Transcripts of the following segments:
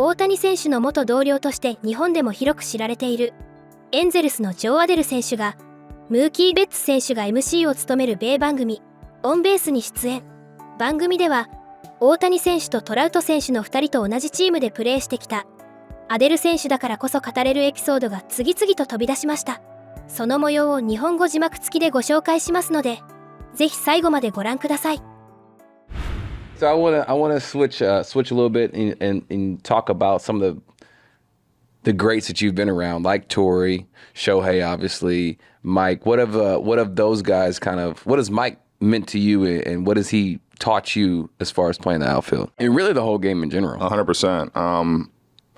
大谷選手の元同僚として日本でも広く知られているエンゼルスのジョー・アデル選手がムーキー・ベッツ選手が MC を務める米番組オンベースに出演。番組では大谷選手とトラウト選手の2人と同じチームでプレーしてきたアデル選手だからこそ語れるエピソードが次々と飛び出しました。その模様を日本語字幕付きでご紹介しますので、ぜひ最後までご覧ください。So I want to switch a little bit and talk about some of the greats that you've been around, like Torrey, Shohei, obviously, Mike. What have those guys what has Mike meant to you, and what has he taught you as far as playing the outfield and really the whole game in general? 100%.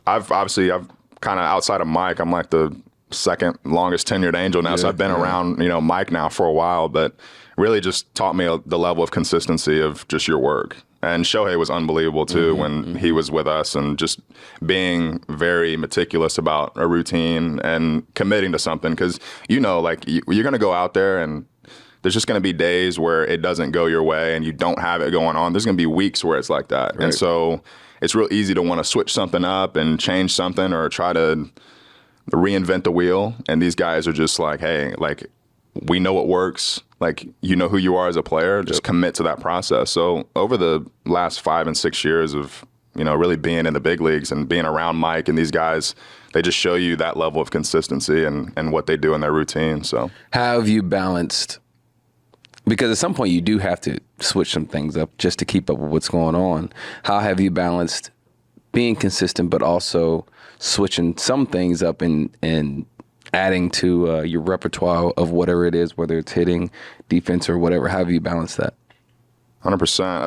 I've kind of, outside of Mike, I'm like the second longest tenured Angel now, so I've been around, Mike now for a while, but really just taught me the level of consistency of just your work. And Shohei was unbelievable too when he was with us, and just being very meticulous about a routine and committing to something, because like you're going to go out there and there's just going to be days where it doesn't go your way and you don't have it going on. There's going to be weeks where it's like that. Right. And so it's real easy to want to switch something up and change something or try to reinvent the wheel. And these guys are just like, hey, like, we know what works. Like, you know who you are as a player. Just commit to that process. So over the last 5 and 6 years of, really being in the big leagues and being around Mike and these guys, they just show you that level of consistency and what they do in their routine. So how have you balanced? Because at some point you do have to switch some things up just to keep up with what's going on. How have you balanced being consistent, but also switching some things up and adding to your repertoire of whatever it is, whether it's hitting, defense, or whatever? How have you balanced that? 100%.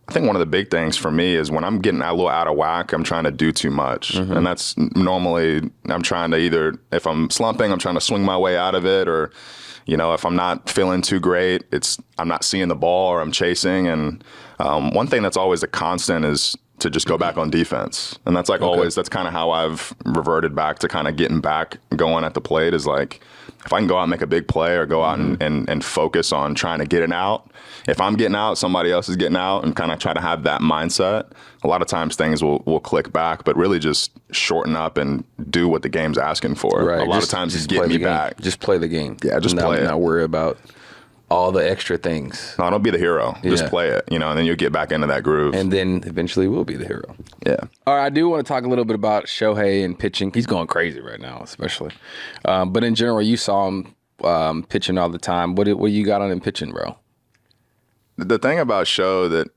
I think one of the big things for me is when I'm getting a little out of whack, I'm trying to do too much. And that's normally, I'm trying to either, if I'm slumping, I'm trying to swing my way out of it, or if I'm not feeling too great, I'm not seeing the ball or I'm chasing. And one thing that's always a constant is to just go back on defense. And that's always, that's kind of how I've reverted back to kind of getting back going at the plate, is like, if I can go out and make a big play or go out and focus on trying to get it out. If I'm getting out, somebody else is getting out, and kind of try to have that mindset. A lot of times things will click back, but really just shorten up and do what the game's asking for. Right. A lot of times just get me back. Just play the game. Yeah, just play it. Not worry about all the extra things. No, don't be the hero. Just play it, and then you'll get back into that groove. And then eventually we'll be the hero. Yeah. All right, I do want to talk a little bit about Shohei and pitching. He's going crazy right now, especially. But in general, you saw him pitching all the time. What you got on him pitching, bro? The thing about Show that,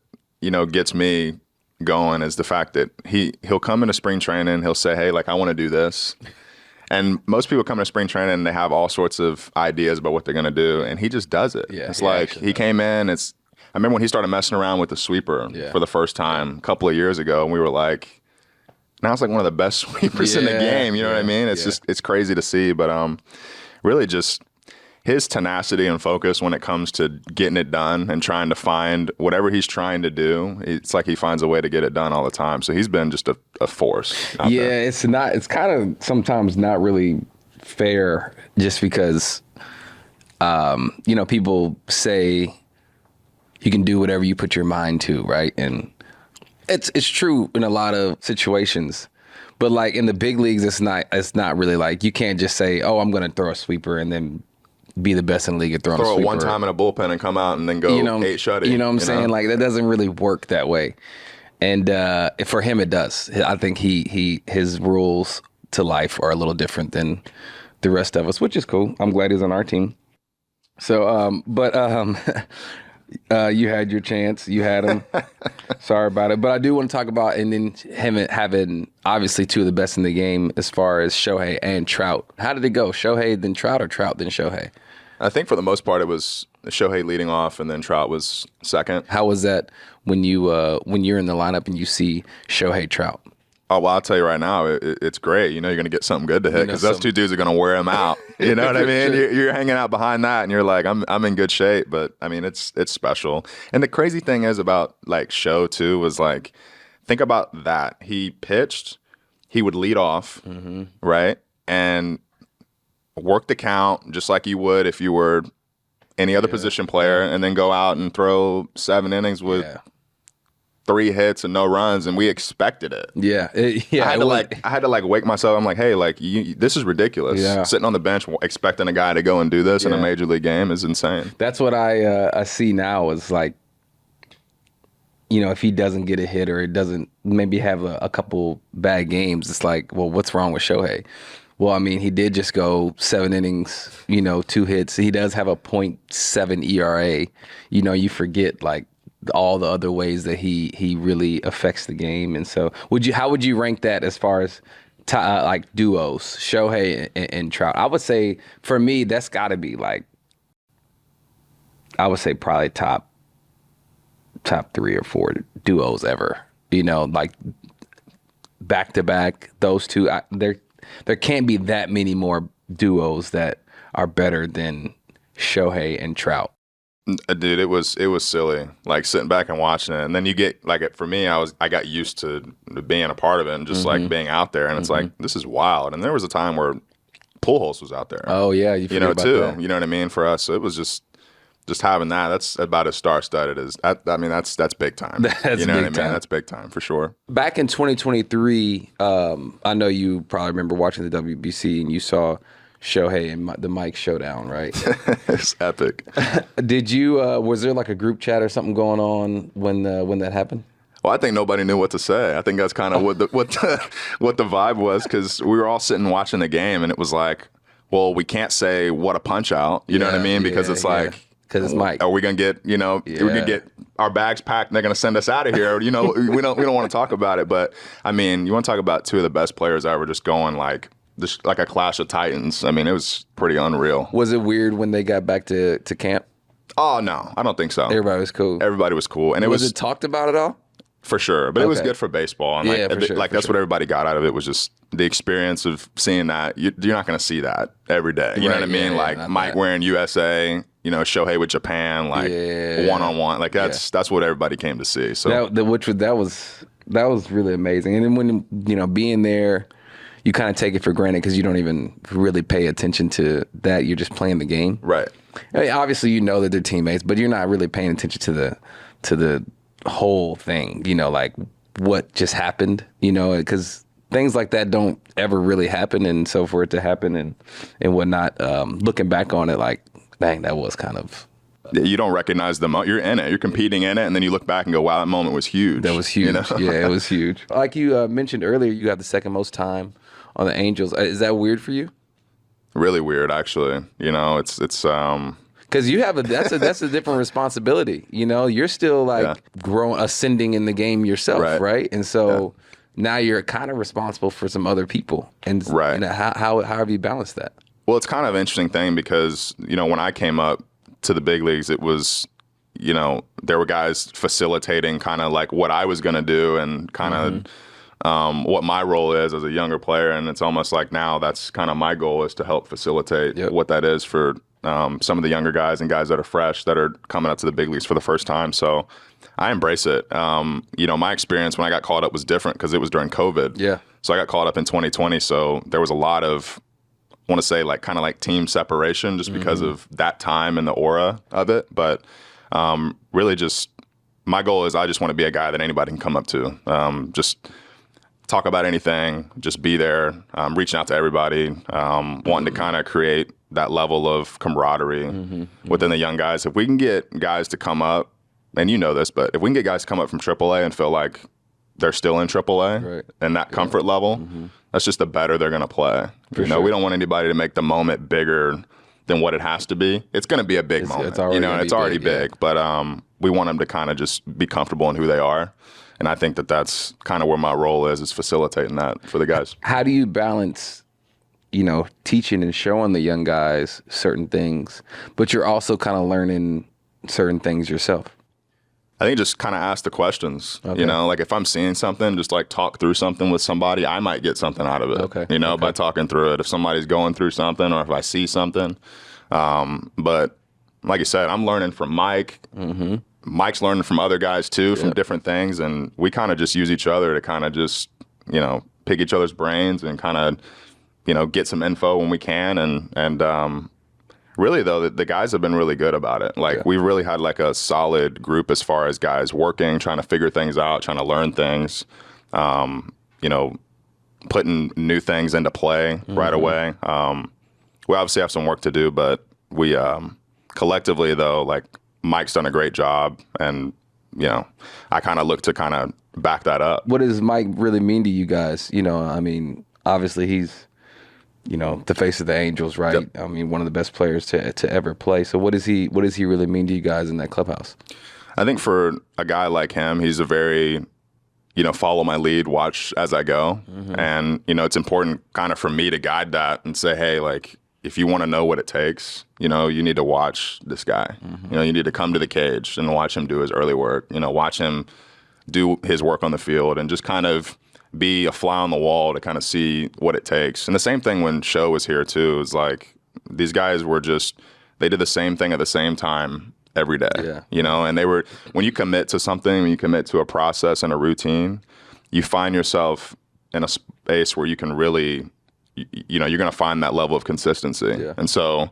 gets me going is the fact that he'll come into spring training, he'll say, hey, like, I want to do this. And most people come to spring training and they have all sorts of ideas about what they're going to do, and he just does it. Yeah, it's like he came in, I remember when he started messing around with the sweeper for the first time a couple of years ago, and we were like, now it's like one of the best sweepers in the game, you know what I mean? It's just, it's crazy to see, but really just his tenacity and focus when it comes to getting it done and trying to find whatever he's trying to do. It's like he finds a way to get it done all the time. So he's been just a force out there. It's kind of sometimes not really fair, just because, people say you can do whatever you put your mind to, right? And it's true in a lot of situations. But like in the big leagues, it's not really like, you can't just say, oh, I'm going to throw a sweeper and then be the best in the league at throwing a sweeper. Throw it one time in a bullpen and come out and then go 8 shutty. You know what I'm saying? Like, that doesn't really work that way. And for him, it does. I think his rules to life are a little different than the rest of us, which is cool. I'm glad he's on our team. So, you had your chance. You had him. Sorry about it. But I do want to talk about, and then him having obviously two of the best in the game as far as Shohei and Trout. How did it go? Shohei then Trout, or Trout then Shohei? I think for the most part it was Shohei leading off, and then Trout was second. How was that when you're in the lineup and you see Shohei, Trout? Oh, well, I'll tell you right now, it's great. You're going to get something good to hit, because those two dudes are going to wear him out. You know what I mean? You're hanging out behind that, and you're like, I'm in good shape. But, I mean, it's special. And the crazy thing is about, like, Show, too, was, like, think about that. He pitched, he would lead off, right? And work the count just like you would if you were any other position player, and then go out and throw 7 innings with 3 hits and no runs, and we expected it. Yeah, I had to wake myself. I'm like, hey, this is ridiculous. Yeah. Sitting on the bench expecting a guy to go and do this in a major league game is insane. That's what I see now is like, if he doesn't get a hit or it doesn't maybe have a couple bad games, it's like, well, what's wrong with Shohei? Well, I mean, he did just go 7 innings, 2 hits. He does have a .7 ERA. You forget like all the other ways that he really affects the game. And so how would you rank that as far as like duos, Shohei and Trout? I would say for me, that's got to be like, I would say probably top 3 or 4 duos ever. Like back to back, those two. There can't be that many more duos that are better than Shohei and Trout. Dude, it was silly. Like sitting back and watching it, and then you get like for me, I got used to being a part of it and just like being out there, and it's like this is wild. And there was a time where Pujols was out there. Oh yeah, you know too. That. You know what I mean? For us, so it was just having that. That's about as star-studded as. I mean, that's big time. That's you know big what I mean? time. That's big time for sure. Back in 2023, I know you probably remember watching the WBC and you saw Shohei and the Mike showdown, right? It's epic. Did you? Was there like a group chat or something going on when that happened? Well, I think nobody knew what to say. I think that's kind of what the vibe was, because we were all sitting watching the game, and it was like, well, we can't say what a punch out. You know what I mean? Because it's like. Because it's Mike. Are we gonna get we're gonna get our bags packed and they're gonna send us out of here? We don't want to talk about it. But I mean, you want to talk about 2 of the best players ever just going like a clash of titans. I mean, it was pretty unreal. Was it weird when they got back to camp? Oh no, I don't think so. Everybody was cool. Everybody was cool, and was it talked about at all? For sure, but it was good for baseball. And for sure, that's what everybody got out of it, was just the experience of seeing that. You're not going to see that every day. You know what I mean? Mike wearing USA, Shohei with Japan, like one-on-one. Like that's what everybody came to see. So that was really amazing. And then when being there, you kind of take it for granted because you don't even really pay attention to that. You're just playing the game, right? I mean, obviously, that they're teammates, but you're not really paying attention to the whole thing, like what just happened, because things like that don't ever really happen. And so for it to happen and whatnot, looking back on it, like, dang, that was kind of. You don't recognize the moment. You're in it. You're competing in it. And then you look back and go, wow, that moment was huge. That was huge. Yeah, it was huge. Like you mentioned earlier, you got the second most time on the Angels. Is that weird for you? Really weird, actually. It's because you have that's a different responsibility. You're still like ascending in the game yourself, right? And so now you're kind of responsible for some other people. And how have you balanced that? Well, it's kind of an interesting thing because when I came up to the big leagues, it was there were guys facilitating kind of like what I was going to do and kind of what my role is as a younger player, and it's almost like now that's kind of my goal, is to help facilitate what that is for some of the younger guys and guys that are fresh that are coming up to the big leagues for the first time. So I embrace it. My experience when I got called up was different because it was during COVID. Yeah. So I got called up in 2020. So there was a lot of, I want to say like kind of like team separation just because of that time and the aura of it. But really just my goal is I just want to be a guy that anybody can come up to. Just talk about anything, just be there, reaching out to everybody, wanting to kind of create that level of camaraderie within the young guys. If we can get guys to come up, and this, but if we can get guys to come up from AAA and feel like they're still in AAA and that comfort level, that's just the better they're going to play. We don't want anybody to make the moment bigger than what it has to be. It's going to be a big moment. It's already big, but we want them to kind of just be comfortable in who they are. And I think that's kind of where my role is facilitating that for the guys. How do you balance, teaching and showing the young guys certain things, but you're also kind of learning certain things yourself? I think just kind of ask the questions, like if I'm seeing something, just like talk through something with somebody, I might get something out of it, by talking through it. If somebody's going through something or if I see something. But like you said, I'm learning from Mike. Mike's learning from other guys too, from different things. And we kind of just use each other to kind of just, pick each other's brains and kind of, get some info when we can and really though, the guys have been really good about it. Like we've really had like a solid group as far as guys working, trying to figure things out, trying to learn things, you know, putting new things into play right away. We obviously have some work to do, but we collectively though, like Mike's done a great job, and you know, I kind of look to kind of back that up. What does Mike really mean to you guys? You know, I mean, obviously he's, you know, the face of the Angels, right? Yep. I mean, one of the best players to ever play. So what does he really mean to you guys in that clubhouse? I think for a guy like him, he's a very, you know, follow my lead, watch as I go. And, you know, it's important kind of for me to guide that and say, hey, like, if you want to know what it takes, you know, you need to watch this guy. You know, you need to come to the cage and watch him do his early work, you know, watch him do his work on the field and just kind of be a fly on the wall to kind of see what it takes. And the same thing when Show was here too, is like these guys were just, they did the same thing at the same time every day, you know, and they were, when you commit to something, when you commit to a process and a routine, you find yourself in a space where you can really, you know, you're going to find that level of consistency. And so,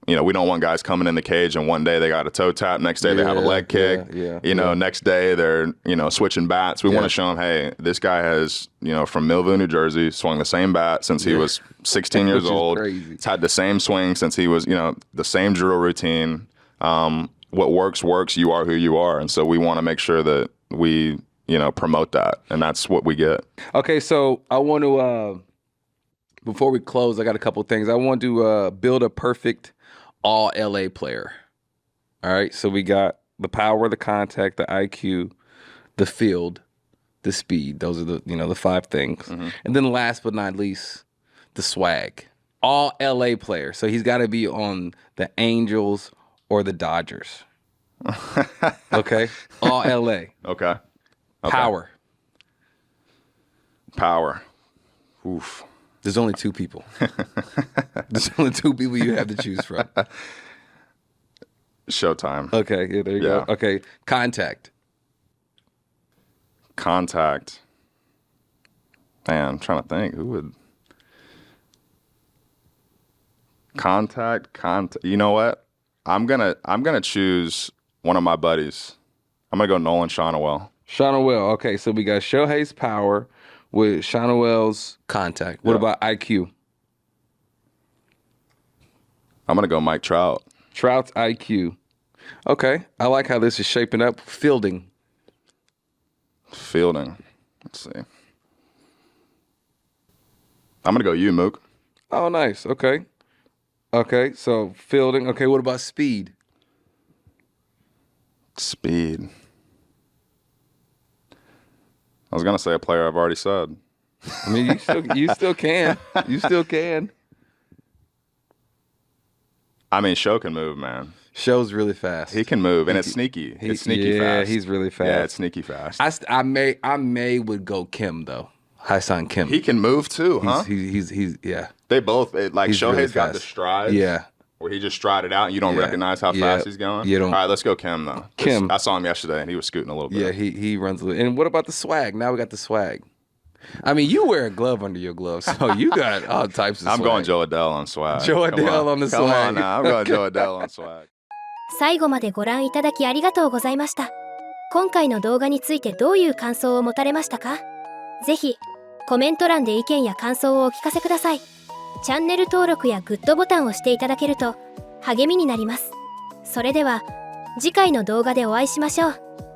you know, we don't want guys coming in the cage and one day they got a toe tap, next day they have a leg kick, you know, next day they're, you know, switching bats. We want to show them, hey, this guy has, you know, from Millville, New Jersey, swung the same bat since he was 16 years old. He's had the same swing since he was, you know, the same drill routine. What works, works. You are who you are. And so we want to make sure that we, you know, promote that. And that's what we get. Okay, so I want to, before we close, I got a couple of things. I want to build a perfect all LA player. All right, so we got the power, the contact, the IQ, the field, the speed. Those are the, you know, the 5 things. And then last but not least, the swag. All LA player. So he's got to be on the Angels or the Dodgers. Okay? All LA. Okay. Power. Power. Oof. There's only 2 people. There's only 2 people you have to choose from. Showtime. Okay, yeah, there you go. Okay, contact. Contact. Man, I'm trying to think. Who would... Contact. You know what? I'm gonna choose one of my buddies. I'm gonna go Nolan Shonowell. Shonowell. Okay, so we got Shohei's power with Shonowell's contact. What about IQ? I'm gonna go Mike Trout. Trout's IQ. Okay, I like how this is shaping up. Fielding. Let's see. I'm gonna go you, Mook. Oh, nice. Okay. Okay, so fielding. Okay, what about speed? Speed. I was gonna say a player I've already said. I mean, you still can. You still can. I mean, Show can move, man. Show's really fast. He can move, and it's sneaky. It's sneaky fast. Yeah, he's really fast. Yeah, it's sneaky fast. I may would go Kim though. Hye-Sun Kim. He can move too, huh? He's yeah. They both like He's Shohei's really got fast. the strides. Yeah. Where he just strided out and you don't recognize how fast he's going. You don't. All right, let's go Kim though. Kim. I saw him yesterday and he was scooting a little bit. Yeah, he runs a little. And what about the swag? Now we got the swag. I mean, you wear a glove under your glove, so you got all types of swag. I'm going Joe Adele on swag. Joe Adele on the swag. Come on now. I'm going Joe Adele on swag. 最後までご覧いただきありがとうございました。今回の動画についてどういう感想を持たれましたか？ぜひコメント欄で意見や感想をお聞かせください。チャンネル登録やグッドボタンをしていただけると励みになります。それでは次回の動画でお会いしましょう。